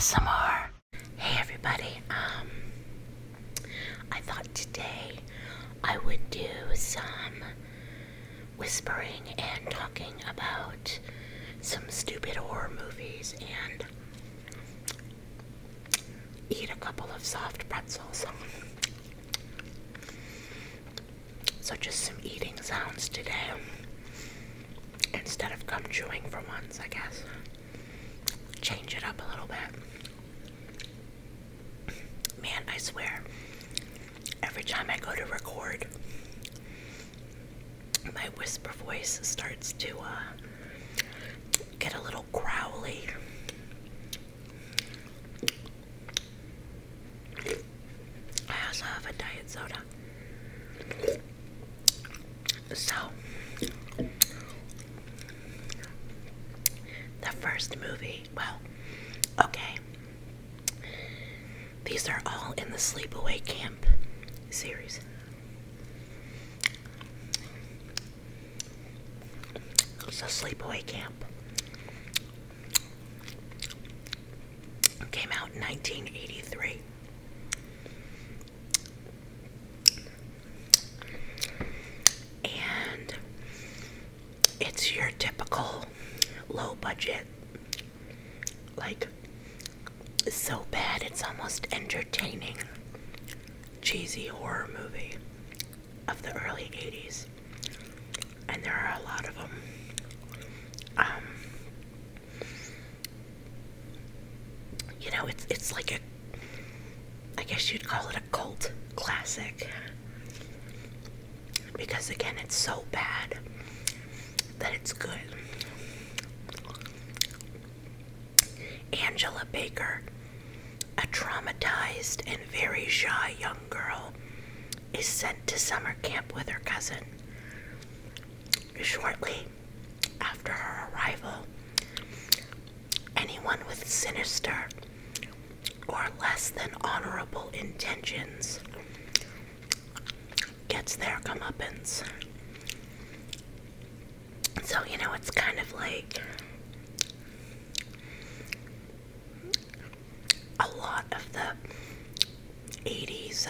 ASMR. Hey everybody, I thought today I would do some whispering and talking about some stupid horror movies and eat a couple of soft pretzels. So just some eating sounds today instead of gum chewing for once, I guess. Change it up a little bit. Man, I swear, every time I go to record, my whisper voice starts to get a little growly. I also have a diet soda. So, the first movie, okay. These are all in the Sleepaway Camp series. So Sleepaway Camp came out in 1983. And it's your typical low budget, like so bad it's almost entertaining, cheesy horror movie of the early 80s. And there are a lot of them. It's like I guess you'd call it a cult classic. Because again, it's so bad that it's good. Angela Baker, a traumatized and very shy young girl, is sent to summer camp with her cousin. Shortly after her arrival, anyone with sinister or less than honorable intentions gets their comeuppance. So, it's kind of like a lot of the 80s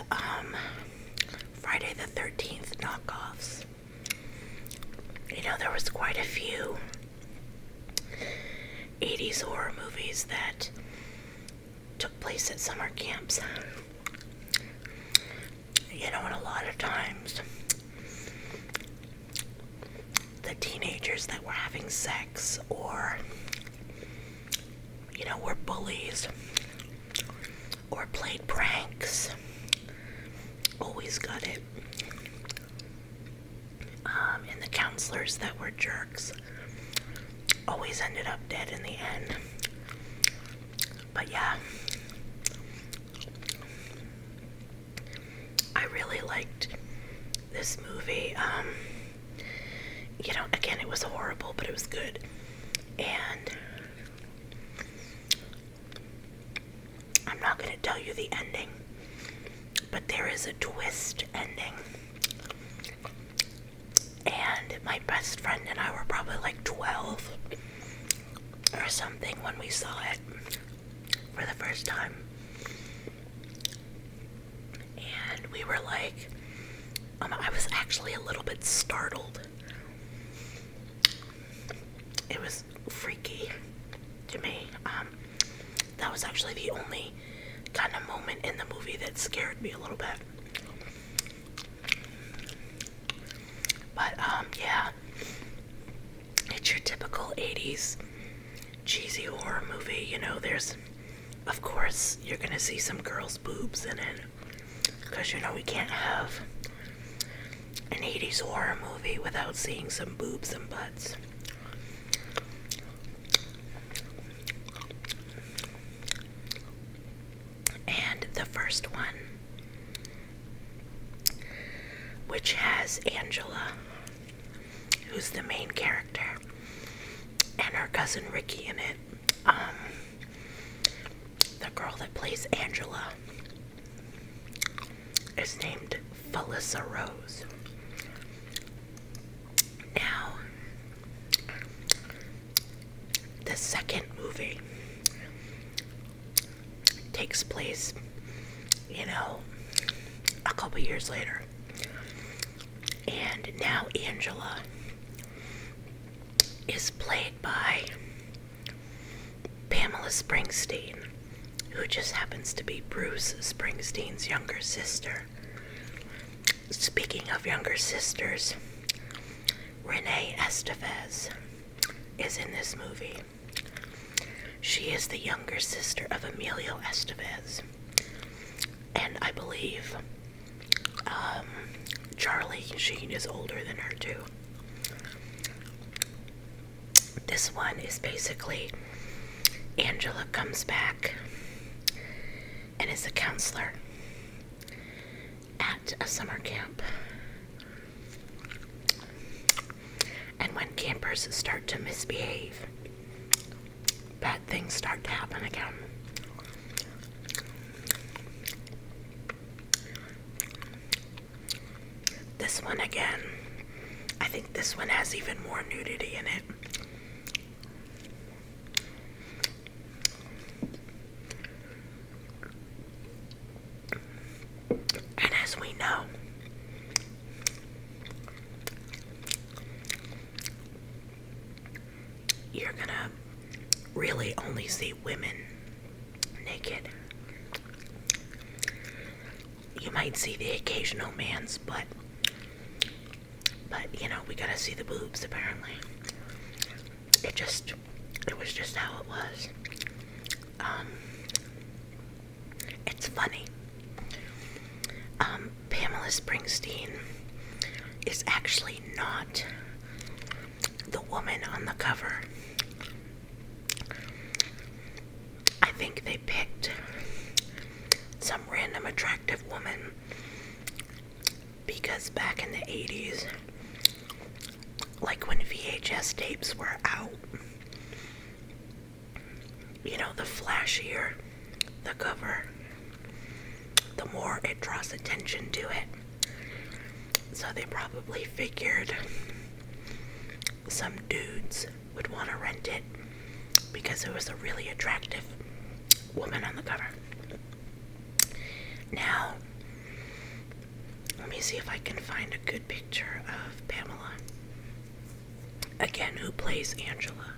Friday the 13th knockoffs. There was quite a few 80s horror movies that took place at summer camps. And a lot of times the teenagers that were having sex or, were bullies or played pranks always got it. And the counselors that were jerks always ended up dead in the end. But yeah, I really liked this movie. Again, it was horrible, but it was good. And I'm not going to tell you the ending, but there is a twist ending. And my best friend and I were probably like 12 or something when we saw it for the first time. And we were like, I was actually a little bit startled. It was freaky to me. That was actually the only kind of moment in the movie that scared me a little bit. But, yeah, it's your typical 80s cheesy horror movie. There's, of course, you're gonna see some girls' boobs in it. Because, we can't have an 80s horror movie without seeing some boobs and butts. And the first one, which has Angela, who's the main character, and her cousin Ricky in it. The girl that plays Angela is named Felissa Rose. Now, the second movie takes place, a couple years later. And now Angela is played by Pamela Springsteen, who just happens to be Bruce Springsteen's younger sister. Speaking of younger sisters, Renee Estevez is in this movie. She is the younger sister of Emilio Estevez. And I believe Charlie Sheen is older than her too. This one is basically Angela comes back and is a counselor at a summer camp. And when campers start to misbehave, bad things start to happen again. This one again, I think this one has even more nudity in it. And as we know, you're gonna really only see women naked. You might see the occasional man's butt, but we gotta see the boobs apparently. It was just how it was. It's funny. Pamela Springsteen is actually not the woman on the cover. I think they picked some random attractive woman because back in the 80s, like when VHS tapes were out, the flashier the cover, the more it draws attention to it. So they probably figured some dudes would want to rent it because it was a really attractive woman on the cover. Now, let me see if I can find a good picture of Pamela. Again, who plays Angela.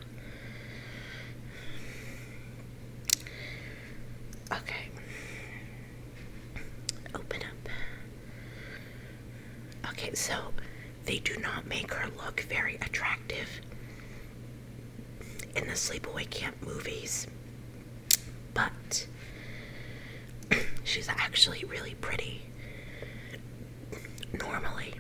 Okay. Open up. Okay, so they do not make her look very attractive in the Sleepaway Camp movies, but she's actually really pretty normally.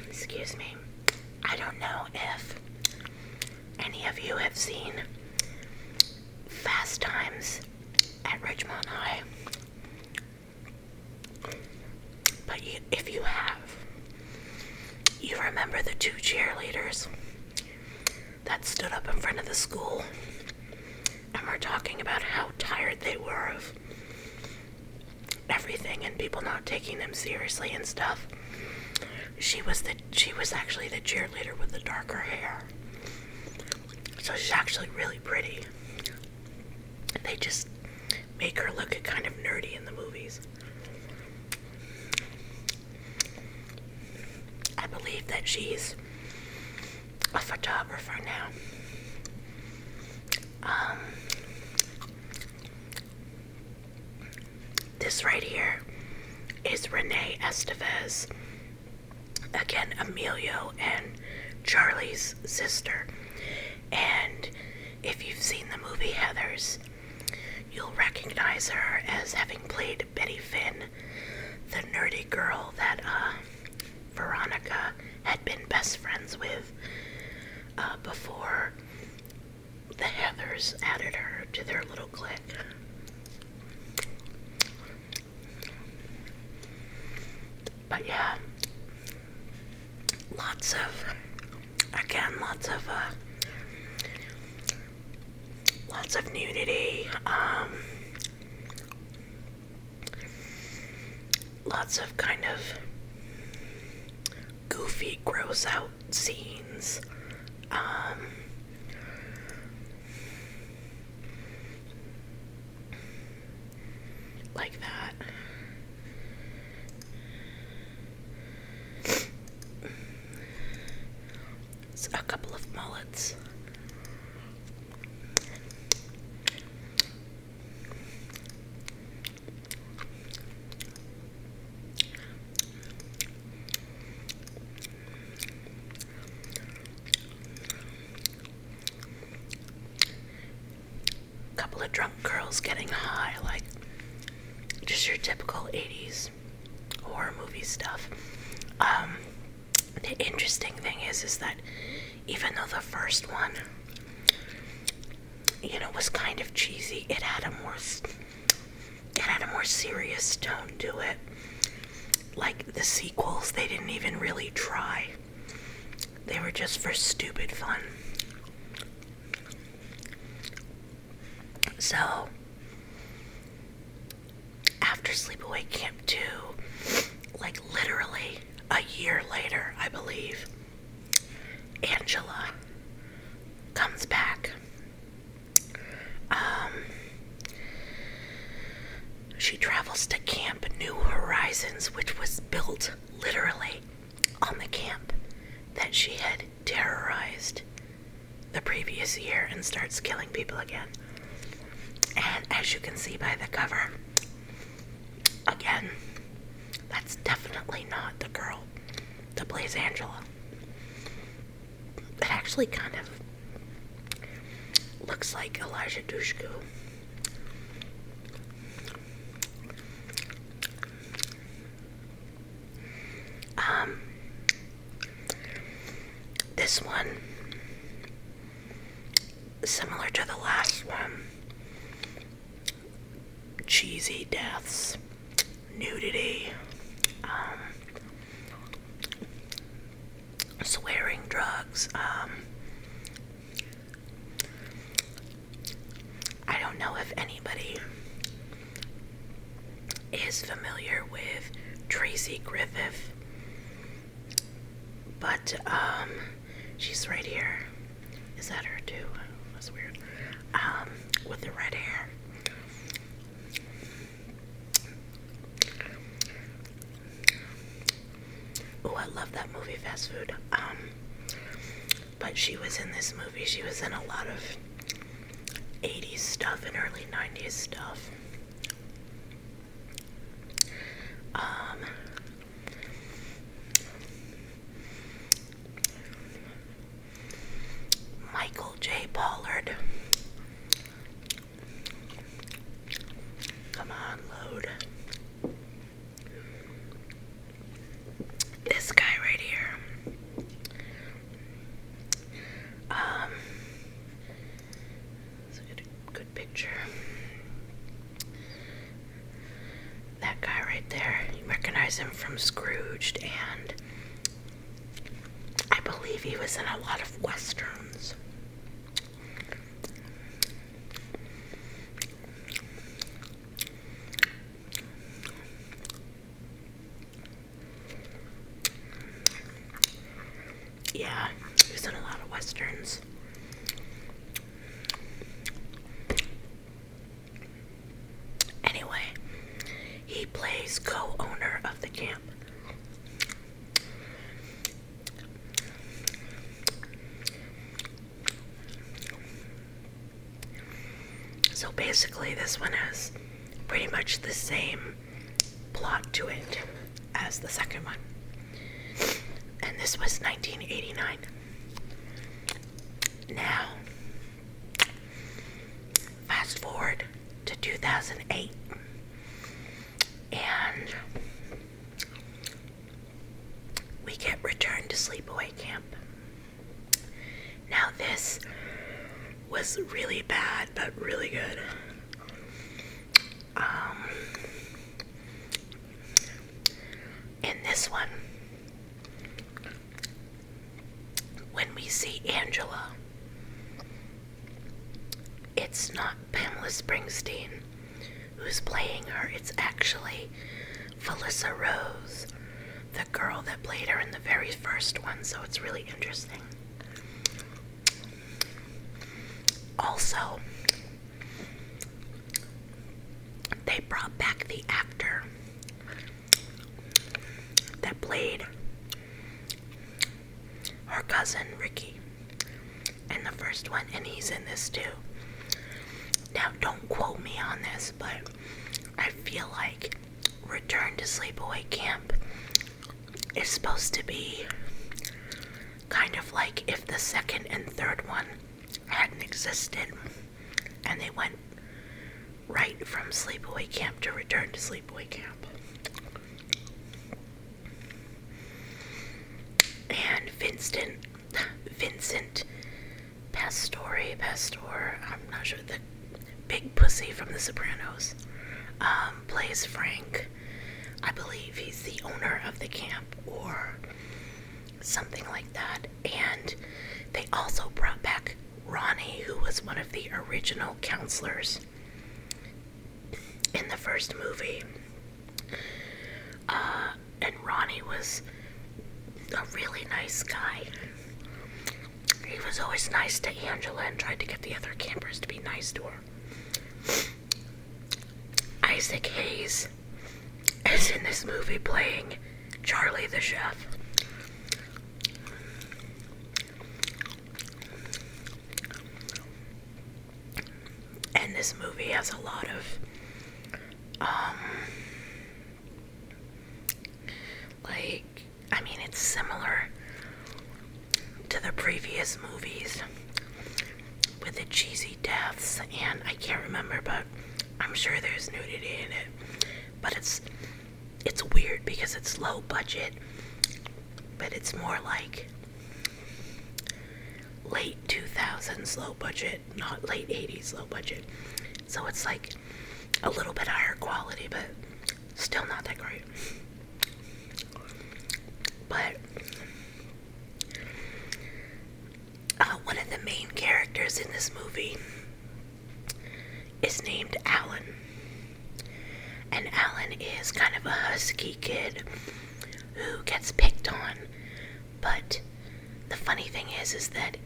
Excuse me. I don't know if any of you have seen Fast Times at Ridgemont High, but if you have, you remember the two cheerleaders that stood up in front of the school and were talking about how tired they were of everything and people not taking them seriously and stuff. She was actually the cheerleader with the darker hair. So she's actually really pretty. They just make her look kind of nerdy in the movies. I believe that she's a photographer now. This right here is Renee Estevez. Again, Emilio and Charlie's sister. And if you've seen the movie Heathers, you'll recognize her as having played Betty Finn, the nerdy girl that Veronica had been best friends with before the Heathers added her to their little clique. But yeah, lots of nudity, lots of kind of goofy, gross out scenes, like that. It's a couple of mullets. Couple of drunk girls getting high, like just your typical 80s horror movie stuff. The interesting thing is that even though the first one, was kind of cheesy, it had a more serious tone to it. Like the sequels, they didn't even really try. They were just for stupid fun. So, after Sleepaway Camp 2, like literally a year later, I believe, Angela comes back. She travels to Camp New Horizons, which was built literally on the camp that she had terrorized the previous year, and starts killing people again. And as you can see by the cover, again, that's definitely not the girl that plays Angela. It actually kind of looks like Elijah Dushku. This one, similar to the last one, cheesy deaths, nudity, swearing, drugs. I don't know if anybody is familiar with Tracy Griffith, but she's right here. Is that her too? That's weird. With the red hair. Oh, I love that movie, Fast Food. But she was in this movie. She was in a lot of 80s stuff and early 90s stuff. Michael J. Pollard. Come on, load. This guy right here. Let's get a good picture. That guy right there. You recognize him from Scrooged, and I believe he was in a lot of westerns. Yeah, he was in a lot of westerns. Anyway, he plays co-owner of the camp. So basically, this one has pretty much the same plot to it as the second one. And this was 1989. Now, fast forward to 2008. And we get Return to Sleepaway Camp. Now this was really bad, but really good. In this one, when we see Angela, it's not Pamela Springsteen who's playing her. It's actually Felissa Rose, the girl that played her in the very first one, so it's really interesting. Also, they brought back the actor that played her cousin Ricky in the first one, and he's in this too. Now, don't quote me on this, but I feel like Return to Sleepaway Camp is supposed to be kind of like if the second and third one hadn't existed and they went right from Sleepaway Camp to Return to Sleepaway Camp. And Vincent Pastore, I'm not sure, the big pussy from The Sopranos, plays Frank. I believe he's the owner of the camp or something like that. And they also brought back Ronnie, who was one of the original counselors in the first movie. And Ronnie was a really nice guy. He was always nice to Angela and tried to get the other campers to be nice to her. Isaac Hayes is in this movie playing Charlie the chef. And this movie has a lot of it's similar to the previous movies with the cheesy deaths, and I can't remember, but I'm sure there's nudity in it. But it's weird because it's low budget, but it's more like late 2000s low budget, not late 80s low budget. So it's like a little bit higher quality, but still not that great. But one of the main characters in this movie is named Alan. And Alan is kind of a husky kid who gets picked on. But the funny thing is that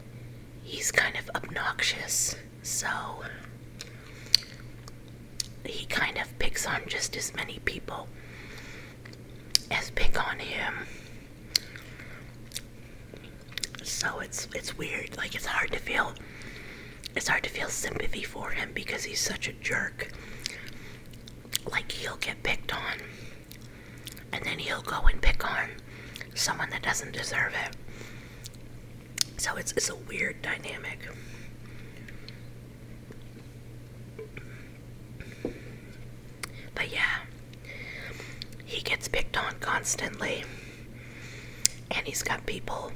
he's kind of obnoxious. So he kind of picks on just as many people as pick on him. So it's weird. Like, it's hard to feel sympathy for him because he's such a jerk. Like, he'll get picked on, and then he'll go and pick on someone that doesn't deserve it. So it's a weird dynamic. But yeah, he gets picked on constantly, and he's got people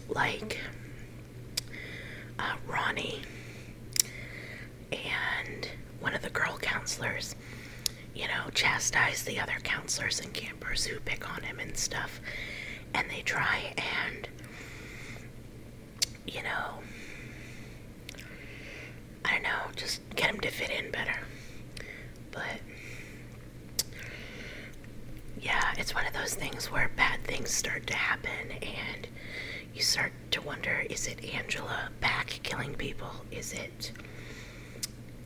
like Ronnie and one of the girl counselors, chastise the other counselors and campers who pick on him and stuff, and they try and I don't know, just get him to fit in better. But yeah, it's one of those things where bad things start to happen and you start to wonder, is it Angela back killing people? Is it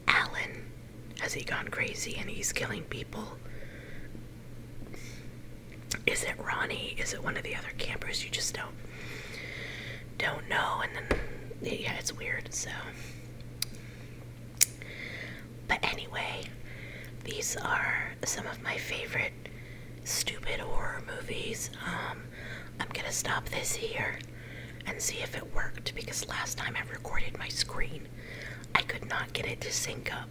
Alan? Has he gone crazy and he's killing people? Is it Ronnie? Is it one of the other campers? You just don't know. And then, yeah, it's weird, so. But anyway, these are some of my favorite stupid horror movies. I'm gonna stop this here and see if it worked, because last time I recorded my screen, I could not get it to sync up.